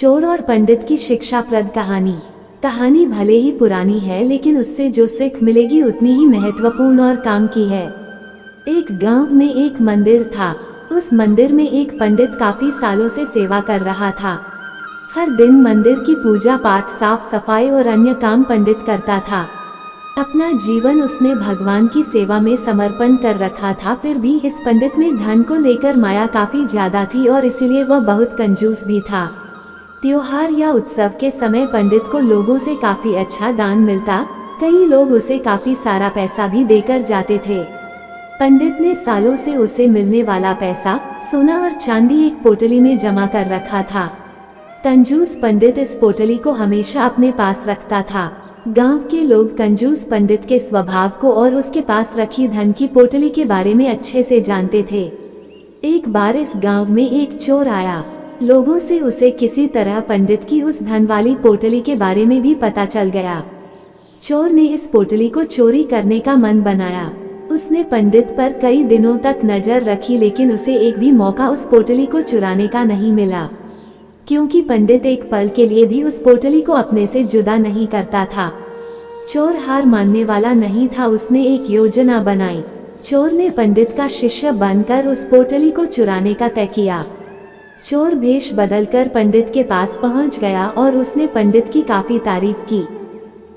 चोर और पंडित की शिक्षाप्रद कहानी। कहानी भले ही पुरानी है, लेकिन उससे जो सीख मिलेगी उतनी ही महत्वपूर्ण और काम की है। एक गांव में एक मंदिर था। उस मंदिर में एक पंडित काफी सालों से सेवा कर रहा था। हर दिन मंदिर की पूजा पाठ, साफ सफाई और अन्य काम पंडित करता था। अपना जीवन उसने भगवान की सेवा में समर्पण कर रखा था। फिर भी इस पंडित में धन को लेकर माया काफी ज्यादा थी और इसीलिए वह बहुत कंजूस भी था। त्योहार या उत्सव के समय पंडित को लोगों से काफी अच्छा दान मिलता। कई लोग उसे काफी सारा पैसा भी देकर जाते थे। पंडित ने सालों से उसे मिलने वाला पैसा सोना और चांदी एक पोटली में जमा कर रखा था। कंजूस पंडित इस पोटली को हमेशा अपने पास रखता था। गांव के लोग कंजूस पंडित के स्वभाव को और उसके पास रखी धन की पोटली के बारे में अच्छे से जानते थे। एक बार इस गांव में एक चोर आया। लोगों से उसे किसी तरह पंडित की उस धन वाली पोटली के बारे में भी पता चल गया। चोर ने इस पोटली को चोरी करने का मन बनाया। उसने पंडित पर कई दिनों तक नजर रखी, लेकिन उसे एक भी मौका उस पोटली को चुराने का नहीं मिला, क्योंकि पंडित एक पल के लिए भी उस पोटली को अपने से जुदा नहीं करता था। चोर हार मानने वाला नहीं था। उसने एक योजना बनाई। चोर ने पंडित का शिष्य बनकर उस पोटली को चुराने का तय किया। चोर भेष बदलकर पंडित के पास पहुंच गया और उसने पंडित की काफी तारीफ की।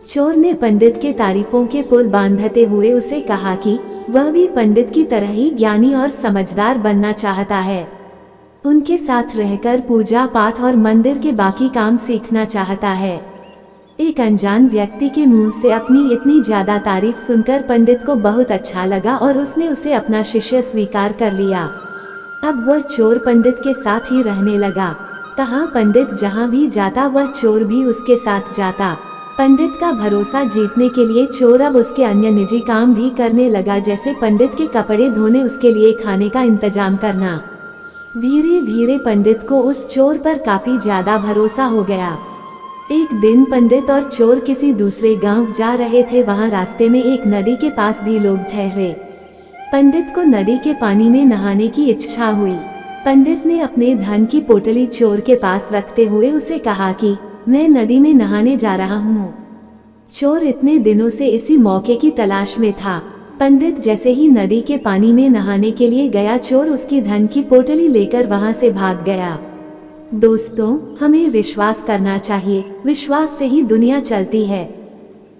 चोर ने पंडित के तारीफों के पुल बांधते हुए उसे कहा कि वह भी पंडित की तरह ही ज्ञानी और समझदार बनना चाहता है। उनके साथ रहकर पूजा पाठ और मंदिर के बाकी काम सीखना चाहता है। एक अनजान व्यक्ति के मुंह से अपनी इतनी ज्यादा तारीफ सुनकर पंडित को बहुत अच्छा लगा और उसने उसे अपना शिष्य स्वीकार कर लिया। अब वह चोर पंडित के साथ ही रहने लगा। कहाँ पंडित जहाँ भी जाता वह चोर भी उसके साथ जाता। पंडित का भरोसा जीतने के लिए चोर अब उसके अन्य निजी काम भी करने लगा, जैसे पंडित के कपड़े धोने, उसके लिए खाने का इंतजाम करना। धीरे धीरे पंडित को उस चोर पर काफी ज्यादा भरोसा हो गया। एक दिन पंडित और चोर किसी दूसरे गांव जा रहे थे। वहां रास्ते में एक नदी के पास भी लोग ठहरे। पंडित को नदी के पानी में नहाने की इच्छा हुई। पंडित ने अपने धन की पोटली चोर के पास रखते हुए उसे कहा कि मैं नदी में नहाने जा रहा हूँ। चोर इतने दिनों से इसी मौके की तलाश में था। पंडित जैसे ही नदी के पानी में नहाने के लिए गया, चोर उसकी धन की पोटली लेकर वहां से भाग गया। दोस्तों, हमें विश्वास करना चाहिए। विश्वास से ही दुनिया चलती है।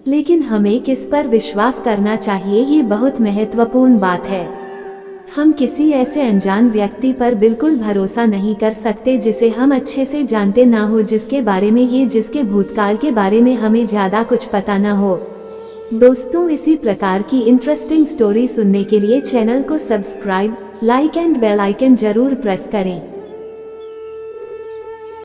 लेकिन हमें किस पर विश्वास करना चाहिए, ये बहुत महत्वपूर्ण बात है। हम किसी ऐसे अनजान व्यक्ति पर बिल्कुल भरोसा नहीं कर सकते जिसे हम अच्छे से जानते ना हो, जिसके भूतकाल के बारे में हमें ज्यादा कुछ पता ना हो। दोस्तों, इसी प्रकार की इंटरेस्टिंग स्टोरी सुनने के लिए चैनल को subscribe, like and bell icon जरूर प्रेस करें।